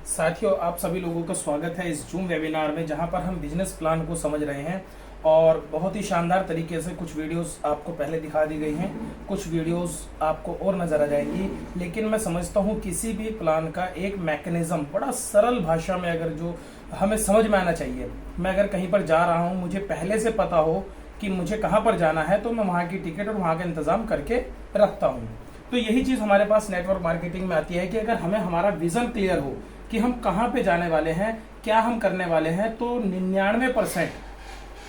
साथियों, आप सभी लोगों का स्वागत है इस जूम वेबिनार में, जहां पर हम बिजनेस प्लान को समझ रहे हैं। और बहुत ही शानदार तरीके से कुछ वीडियोस आपको पहले दिखा दी गई हैं, कुछ वीडियोस आपको और नजर आ जाएंगी। लेकिन मैं समझता हूं किसी भी प्लान का एक मैकेनिज्म बड़ा सरल भाषा में अगर जो हमें समझ में आना चाहिए। मैं अगर कहीं पर जा रहा हूं, मुझे पहले से पता हो कि मुझे कहाँ पर जाना है, तो मैं वहाँ की टिकट और वहाँ का इंतजाम करके रखता हूँ। तो यही चीज़ हमारे पास नेटवर्क मार्केटिंग में आती है कि अगर हमें हमारा विजन क्लियर हो कि हम कहाँ पे जाने वाले हैं, क्या हम करने वाले हैं, तो 99%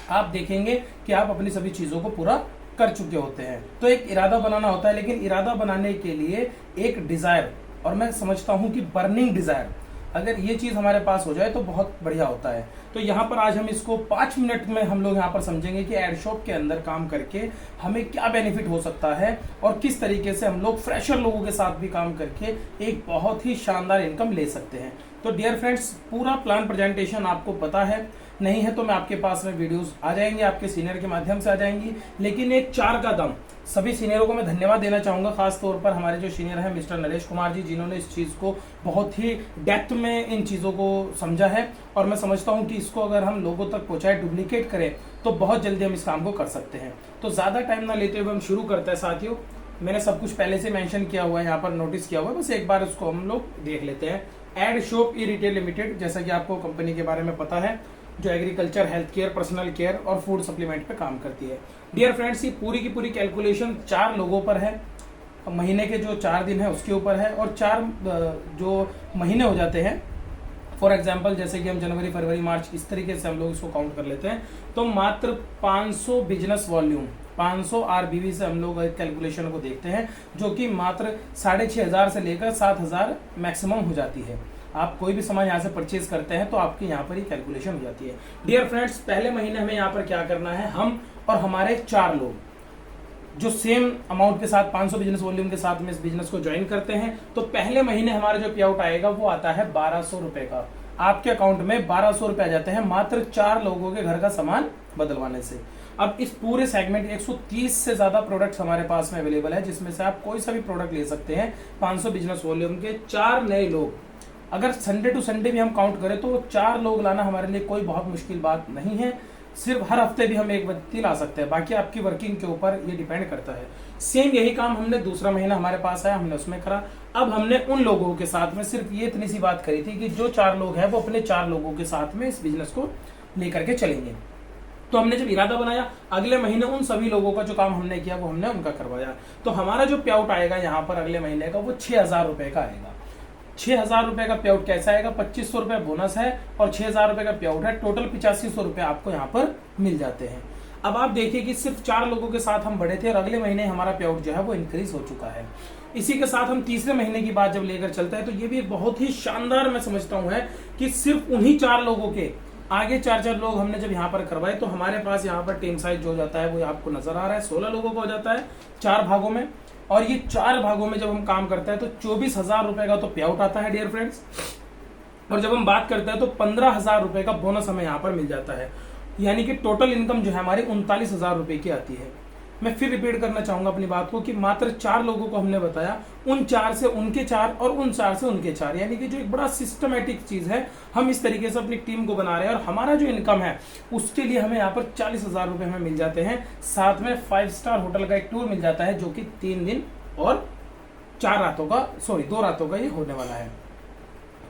आप देखेंगे कि आप अपनी सभी चीज़ों को पूरा कर चुके होते हैं। तो एक इरादा बनाना होता है, लेकिन इरादा बनाने के लिए एक डिज़ायर, और मैं समझता हूँ कि बर्निंग डिज़ायर, अगर ये चीज़ हमारे पास हो जाए तो बहुत बढ़िया होता है। तो यहाँ पर आज हम इसको 5 मिनट में हम लोग यहाँ पर समझेंगे कि एड शॉप के अंदर काम करके हमें क्या बेनिफिट हो सकता है और किस तरीके से हम लोग फ्रेशर लोगों के साथ भी काम करके एक बहुत ही शानदार इनकम ले सकते हैं। तो डियर फ्रेंड्स, पूरा प्लान प्रेजेंटेशन आपको पता है, नहीं है तो मैं आपके पास में वीडियोस आ जाएंगे, आपके सीनियर के माध्यम से आ जाएंगी। लेकिन एक चार का दम, सभी सीनियरों को मैं धन्यवाद देना चाहूंगा, खास तौर पर हमारे जो सीनियर हैं मिस्टर नरेश कुमार जी, जिन्होंने इस चीज को बहुत ही डेप्थ में इन चीजों को समझा है। और मैं समझता हूं कि इसको अगर हम लोगों तक पहुंचाए, डुप्लीकेट करें, तो बहुत जल्दी हम इस काम को कर सकते हैं। तो ज्यादा टाइम ना लेते हुए हम शुरू करते हैं। साथियों, मैंने सब कुछ पहले से मेंशन किया हुआ है, यहाँ पर नोटिस किया हुआ है, बस एक बार उसको हम लोग देख लेते हैं। एड शॉप ई रिटेल लिमिटेड, जैसा कि आपको कंपनी के बारे में पता है, जो agriculture, health care, personal care और फूड सप्लीमेंट पे काम करती है। डियर फ्रेंड्स, ये पूरी की पूरी कैलकुलेशन 4 लोगों पर है, महीने के जो 4 दिन है उसके ऊपर है, और 4 जो महीने हो जाते हैं, फॉर एग्जाम्पल जैसे कि हम जनवरी, फरवरी, मार्च, इस तरीके से हम लोग इसको काउंट कर लेते हैं। तो मात्र 500 बिजनेस वॉल्यूम, 500 आरबीवी से हम लोग कैलकुलेशन को देखते हैं, जो कि मात्र 6,500 से लेकर 7,000 मैक्सिमम हो जाती है। आप कोई भी सामान यहाँ से परचेज करते हैं तो आपके यहाँ पर ही कैलकुलेशन हो जाती है। डियर फ्रेंड्स, पहले महीने हमें यहाँ पर क्या करना है, हम और हमारे 4 लोग जो सेम अमाउंट के साथ 500 बिजनेस वॉल्यूम के साथ में इस बिजनेस को ज्वाइन करते हैं, तो पहले महीने हमारा जो पे आउट आएगा वो आता है 1200 रुपए का। आपके अकाउंट में 1200 रुपए आ जाते हैं मात्र 4 लोगों के घर का सामान बदलवाने से। अब इस पूरे सेगमेंट 130 से ज्यादा प्रोडक्ट्स हमारे पास में अवेलेबल है, जिसमें से आप कोई सा भी प्रोडक्ट ले सकते हैं। 500 बिजनेस वॉल्यूम के 4 नए लोग, अगर संडे टू संडे भी हम काउंट करें तो 4 लोग लाना हमारे लिए कोई बहुत मुश्किल बात नहीं है। सिर्फ हर हफ्ते भी हम एक व्यक्ति ला सकते हैं, बाकी आपकी वर्किंग के ऊपर ये डिपेंड करता है। सेम यही काम हमने दूसरा महीना हमारे पास आया, हमने उसमें करा। अब हमने उन लोगों के साथ में सिर्फ ये इतनी सी बात करी थी कि जो 4 लोग हैं वो अपने 4 लोगों के साथ में इस बिजनेस को लेकर के चलेंगे। तो हमने जब इरादा बनाया, अगले महीने उन सभी लोगों का जो काम हमने किया वो हमने उनका करवाया। तो हमारा जो पे आउट आएगा यहाँ पर अगले महीने का, वो 6,000 रुपए का आएगा। 6,000 रुपए का पे आउट कैसा आएगा, 2,500 रुपए बोनस है और 6,000 रुपए का पे आउट है, टोटल 8,500 रुपए आपको यहाँ पर मिल जाते हैं। अब आप देखिए कि सिर्फ 4 लोगों के साथ हम बढ़े थे और अगले महीने हमारा पे आउट जो है वो इंक्रीज हो चुका है। इसी के साथ हम तीसरे महीने की बात जब लेकर चलते हैं, तो ये भी एक बहुत ही शानदार मैं समझता हूं है कि सिर्फ उन्हीं 4 लोगों के आगे 4 लोग हमने जब यहाँ पर करवाए, तो हमारे पास यहाँ पर टीम साइज जो हो जाता है वो आपको नजर आ रहा है, 16 लोगों का हो जाता है 4 भागों में। और ये 4 भागों में जब हम काम करते हैं तो 24,000 रुपए का तो पे आउट आता है डियर फ्रेंड्स। और जब हम बात करते हैं तो 15,000 रुपए का बोनस हमें यहाँ पर मिल जाता है, यानी कि टोटल इनकम जो है हमारी 39,000 रुपए की आती है। मैं फिर रिपीट करना चाहूंगा अपनी बात को कि मात्र 4 लोगों को हमने बताया, उन 4 से उनके 4 और उन 4 से उनके 4, यानी कि जो एक बड़ा सिस्टमेटिक चीज है, हम इस तरीके से अपनी टीम को बना रहे हैं। और हमारा जो इनकम है उसके लिए हमें यहाँ पर 40,000 रुपए हमें मिल जाते हैं। साथ में 5 स्टार होटल का एक टूर मिल जाता है, जो कि 3 दिन और 2 रातों का ये होने वाला है,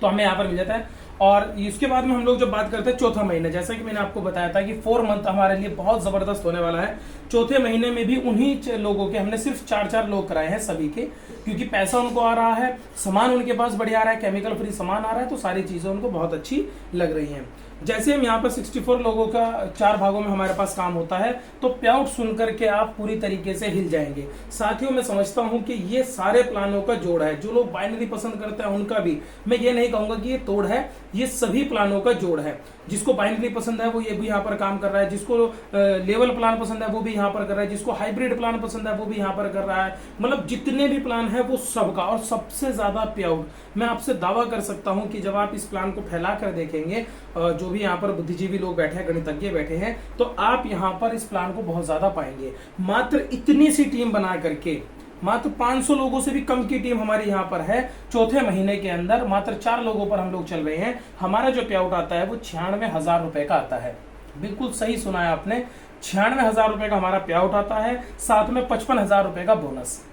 तो हमें यहाँ पर मिल जाता है। और इसके बाद में हम लोग जब बात करते हैं चौथा महीना, जैसा कि मैंने आपको बताया था कि 4 मंथ हमारे लिए बहुत जबरदस्त होने वाला है। चौथे महीने में भी उन्हीं लोगों के हमने सिर्फ 4 लोग कराए हैं सभी के, क्योंकि पैसा उनको आ रहा है, सामान उनके पास बढ़िया आ रहा है, केमिकल फ्री सामान आ रहा है, तो सारी चीजें उनको बहुत अच्छी लग रही हैं। जैसे हम यहाँ पर 64 लोगों का 4 भागों में हमारे पास काम होता है, तो पे आउट सुन करके आप पूरी तरीके से हिल जाएंगे। साथियों, मैं समझता हूं कि ये सारे प्लानों का जोड़ है। जो लोग बाइनरी पसंद करते हैं उनका भी, मैं ये नहीं कहूंगा कि ये तोड़ है, ये सभी प्लानों का जोड़ है। जिसको बाइनरी पसंद है वो ये भी यहाँ पर काम कर रहा है, जिसको लेवल प्लान पसंद है वो भी यहाँ पर कर रहा है, जिसको हाइब्रिड प्लान पसंद है वो भी यहाँ पर कर रहा है। मतलब जितने भी प्लान है वो सबका, और सबसे ज्यादा पे आउट मैं आपसे दावा कर सकता हूं कि जब आप इस प्लान को फैला कर देखेंगे, जो भी यहाँ पर बुद्धिजीवी लोग बैठे हैं, गणितज्ञ बैठे हैं, तो आप यहाँ पर इस प्लान को बहुत ज्यादा पाएंगे। मात्र इतनी सी टीम बना करके मात्र 500 लोगों से भी कम की टीम हमारी यहाँ पर है। चौथे महीने के अंदर मात्र 4 लोगों पर हम लोग चल रहे हैं। हमारा जो पे आउट आता है वो 96,000 रुपए का आता है। बिल्कुल सही सुना है आपने, 96,000 रुपए का हमारा पे आउट आता है, साथ में 55,000 रुपए का बोनस।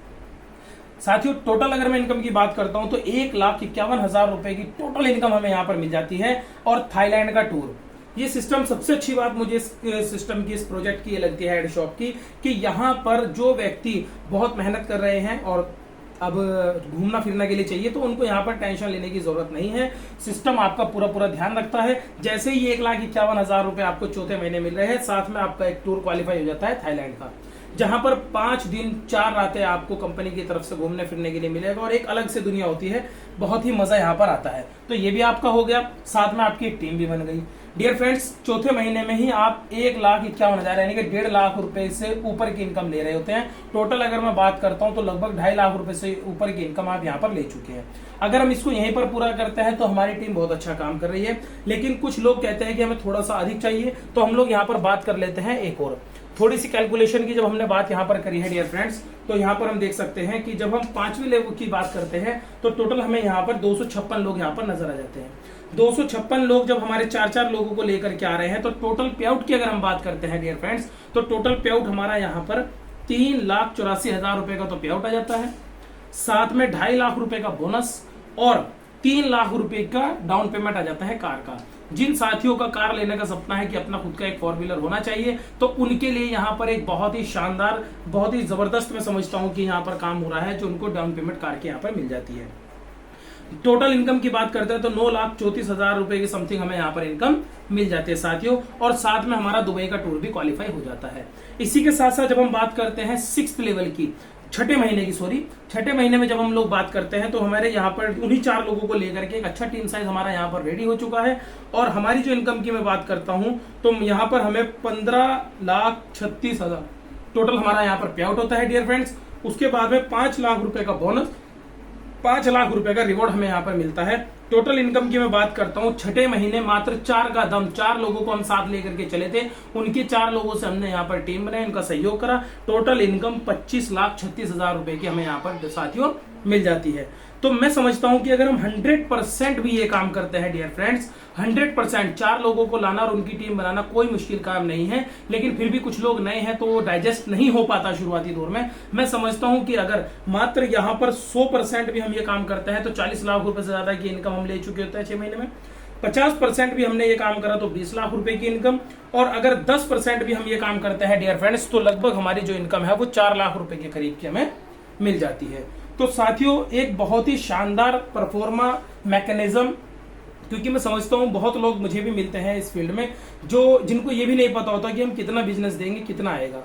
साथियों टोटल अगर मैं इनकम की बात करता हूं तो 1,51,000 रुपए की टोटल इनकम हमें यहाँ पर मिल जाती है। और थाईलैंड का टूर, ये सिस्टम सबसे अच्छी बात मुझे इस सिस्टम की, इस प्रोजेक्ट की ये लगती है हेड शॉप की, कि यहाँ पर जो व्यक्ति बहुत मेहनत कर रहे हैं और अब घूमना फिरना के लिए चाहिए तो उनको यहाँ पर टेंशन लेने की जरूरत नहीं है। सिस्टम आपका पूरा पूरा ध्यान रखता है। जैसे ही 1,51,000 रुपए आपको चौथे महीने मिल रहे हैं, साथ में आपका एक टूर क्वालिफाई हो जाता है थाईलैंड का, जहां पर 5 दिन 4 रातें आपको कंपनी की तरफ से घूमने फिरने के लिए मिलेगा और एक अलग से दुनिया होती है, बहुत ही मजा यहाँ पर आता है। तो ये भी आपका हो गया, साथ में आपकी एक टीम भी बन गई। डियर फ्रेंड्स, चौथे महीने में ही आप 1,51,000 यानी कि 1.5 लाख रुपए से ऊपर की इनकम ले रहे होते हैं। टोटल अगर मैं बात करता हूं तो लगभग 2.5 लाख रुपए से ऊपर की इनकम आप यहाँ पर ले चुके हैं। अगर हम इसको यहीं पर पूरा करते हैं तो हमारी टीम बहुत अच्छा काम कर रही है। लेकिन कुछ लोग कहते हैं कि हमें थोड़ा सा अधिक चाहिए, तो हम लोग यहाँ पर बात कर लेते हैं एक और थोड़ी सी कैलकुलेशन की। जब हमने बात यहाँ पर करी है डियर फ्रेंड्स, तो यहाँ पर हम देख सकते हैं कि जब हम 5वें लेवल की बात करते हैं तो टोटल हमें यहाँ पर 256 लोग यहाँ पर नजर आ जाते हैं। 256 लोग जब हमारे 4-4 लोगों को लेकर के आ रहे हैं, तो टोटल पे आउट की अगर हम बात करते हैं डियर फ्रेंड्स, तो टोटल पे आउट हमारा यहाँ पर 3,84,000 रुपए का तो पे आउट आ जाता है, साथ में 2.5 लाख रुपए का बोनस और 3 लाख रुपए का डाउन पेमेंट आ जाता है कार का। जिन साथियों का कार लेने का सपना है कि अपना खुद का एक 4 व्हीलर होना चाहिए, तो उनके लिए यहाँ पर एक बहुत ही शानदार, बहुत ही जबरदस्त मैं समझता हूँ कि यहाँ पर काम हो रहा है, जो उनको डाउन पेमेंट कार के यहाँ पर मिल जाती है। टोटल इनकम की बात करते हैं तो 9,34,000 रुपए की समथिंग हमें यहाँ पर इनकम मिल जाती है साथियों, और साथ में हमारा दुबई का टूर भी क्वालिफाई हो जाता है। इसी के साथ साथ जब हम बात करते हैं 6th लेवल की, छठे महीने में जब हम लोग बात करते हैं तो हमारे यहाँ पर उन्हीं 4 लोगों को लेकर के एक अच्छा टीम साइज हमारा यहाँ पर रेडी हो चुका है। और हमारी जो इनकम की मैं बात करता हूँ तो यहाँ पर हमें 15,36,000 टोटल हमारा यहाँ पर पे आउट होता है डियर फ्रेंड्स। उसके बाद में 5 लाख रुपए का बोनस, 5 लाख रुपए का रिवॉर्ड हमें यहाँ पर मिलता है। टोटल इनकम की मैं बात करता हूँ, छठे महीने मात्र 4 का दम, 4 लोगों को हम साथ लेकर के चले थे, उनके 4 लोगों से हमने यहाँ पर टीम बनाई, उनका सहयोग करा। टोटल इनकम 25,36,000 रुपए की हमें यहाँ पर साथियों मिल जाती है। तो मैं समझता हूं कि अगर हम 100% भी ये काम करते हैं डियर फ्रेंड्स, 100% 4 लोगों को लाना और उनकी टीम बनाना कोई मुश्किल काम नहीं है। लेकिन फिर भी कुछ लोग नए हैं तो वो डाइजेस्ट नहीं हो पाता शुरुआती दौर में। मैं समझता हूं कि अगर मात्र यहाँ पर 100% भी हम ये काम करते हैं तो 40 लाख रुपए से ज्यादा की इनकम हम ले चुके होते हैं 6 महीने में। 50% भी हमने ये काम करा तो 20 लाख रुपए की इनकम, और अगर 10% भी हम ये काम करते हैं डियर फ्रेंड्स तो लगभग हमारी जो इनकम है वो 4 लाख रुपए के करीब की हमें मिल जाती है। तो साथियों एक बहुत ही शानदार परफॉर्मा मैकेनिज्म, क्योंकि मैं समझता हूं बहुत लोग मुझे भी मिलते हैं इस फील्ड में जो जिनको ये भी नहीं पता होता कि हम कितना बिजनेस देंगे कितना आएगा।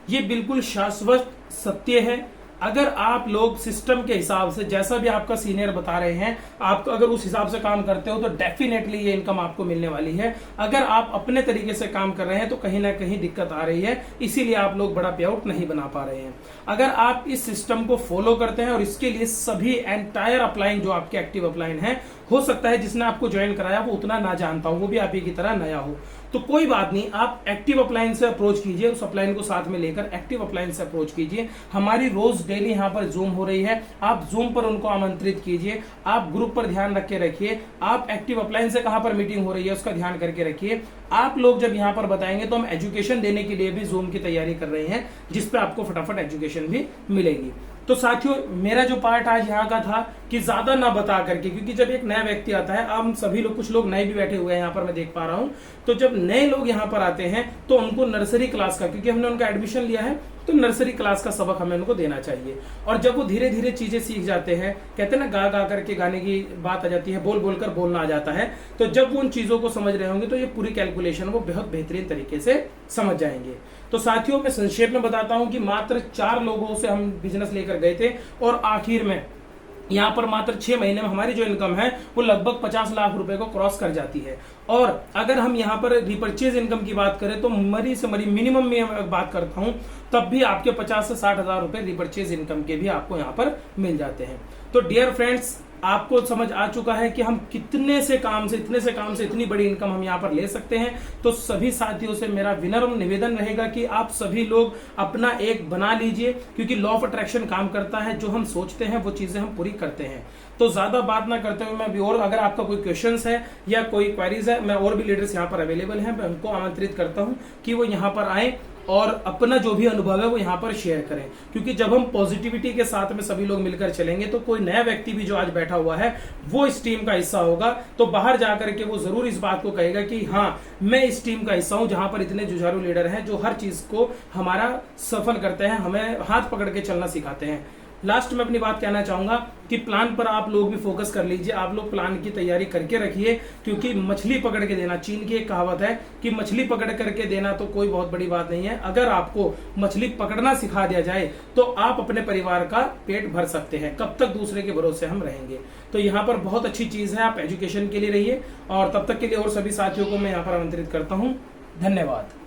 ये बिल्कुल शाश्वत सत्य है। अगर आप लोग सिस्टम के हिसाब से, जैसा भी आपका सीनियर बता रहे हैं, आप अगर उस हिसाब से काम करते हो तो डेफिनेटली ये इनकम आपको मिलने वाली है। अगर आप अपने तरीके से काम कर रहे हैं तो कहीं ना कहीं दिक्कत आ रही है, इसीलिए आप लोग बड़ा पे आउट नहीं बना पा रहे हैं। अगर आप इस सिस्टम को फॉलो करते हैं और इसके लिए सभी एंटायर अपलाइन जो आपके एक्टिव अपलाइन है, हो सकता है जिसने आपको ज्वाइन कराया वो उतना ना जानता हो, वो भी आप ही की तरह नया हो, तो कोई बात नहीं, आप एक्टिव अपलाइन से अप्रोच कीजिए, उस अपलाइन को साथ में लेकर एक्टिव अपलाइन से अप्रोच कीजिए। हमारी रोज डेली यहाँ पर जूम हो रही है, आप जूम पर उनको आमंत्रित कीजिए, आप ग्रुप पर ध्यान रख के रखिए, आप एक्टिव अपलाइन से कहां पर मीटिंग हो रही है उसका ध्यान करके रखिए। आप लोग जब यहाँ पर बताएंगे तो हम एजुकेशन देने के लिए भी जूम की तैयारी कर रहे हैं, जिसपे आपको फटाफट एजुकेशन भी मिलेगी। तो साथियों मेरा जो पार्ट आज यहाँ का था कि ज्यादा ना बता करके, क्योंकि जब एक नया व्यक्ति आता है, हम सभी लोग, कुछ लोग नए भी बैठे हुए हैं यहाँ पर मैं देख पा रहा हूँ, तो जब नए लोग यहाँ पर आते हैं तो उनको नर्सरी क्लास का, क्योंकि हमने उनका एडमिशन लिया है तो नर्सरी क्लास का सबक हमें उनको देना चाहिए। और जब वो धीरे धीरे चीजें सीख जाते हैं, कहते हैं ना गा गा करके गाने की बात आ जाती है, बोल बोल कर बोलना आ जाता है, तो जब वो उन चीजों को समझ रहे होंगे तो ये पूरी कैलकुलेशन वो बहुत बेहतरीन तरीके से समझ जाएंगे। तो साथियों मैं संक्षेप में बताता हूं कि मात्र 4 लोगों से हम बिजनेस लेकर गए थे और आखिर में यहाँ पर मात्र 6 महीने में हमारी जो इनकम है वो लगभग 50 लाख रुपए को क्रॉस कर जाती है। और अगर हम यहाँ पर रिपर्चेज इनकम की बात करें तो मरी से मरी मिनिमम में बात करता हूँ तब भी आपके 50 से 60 हजार रुपए रिपर्चेज इनकम के भी आपको यहाँ पर मिल जाते हैं। तो डियर फ्रेंड्स आपको समझ आ चुका है कि हम कितने से काम से इतनी बड़ी इनकम हम यहाँ पर ले सकते हैं। तो सभी साथियों से मेरा विनम्र निवेदन रहेगा कि आप सभी लोग अपना एक बना लीजिए, क्योंकि लॉ ऑफ अट्रैक्शन काम करता है, जो हम सोचते हैं वो चीजें हम पूरी करते हैं। तो ज्यादा बात ना करते हुए मैं भी, और अगर आपका कोई क्वेश्चंस है या कोई क्वेरीज है, मैं और भी लीडर्स यहाँ पर अवेलेबल हैं, मैं उनको आमंत्रित करता हूँ कि वो यहाँ पर आए और अपना जो भी अनुभव है वो यहाँ पर शेयर करें। क्योंकि जब हम पॉजिटिविटी के साथ में सभी लोग मिलकर चलेंगे तो कोई नया व्यक्ति भी जो आज बैठा हुआ है वो इस टीम का हिस्सा होगा, तो बाहर जाकर के वो जरूर इस बात को कहेगा कि हाँ, मैं इस टीम का हिस्सा हूं जहां पर इतने जुझारू लीडर हैं जो हर चीज को हमारा सफल करते हैं, हमें हाथ पकड़ के चलना सिखाते हैं। लास्ट में अपनी बात कहना चाहूंगा कि प्लान पर आप लोग भी फोकस कर लीजिए, आप लोग प्लान की तैयारी करके रखिए, क्योंकि मछली पकड़ के देना, चीन की एक कहावत है कि मछली पकड़ करके देना तो कोई बहुत बड़ी बात नहीं है। अगर आपको मछली पकड़ना सिखा दिया जाए तो आप अपने परिवार का पेट भर सकते हैं। कब तक दूसरे के भरोसे हम रहेंगे? तो यहाँ पर बहुत अच्छी चीज है, आप एजुकेशन के लिए रहिए। और तब तक के लिए और सभी साथियों को मैं यहाँ पर आमंत्रित करता हूँ। धन्यवाद।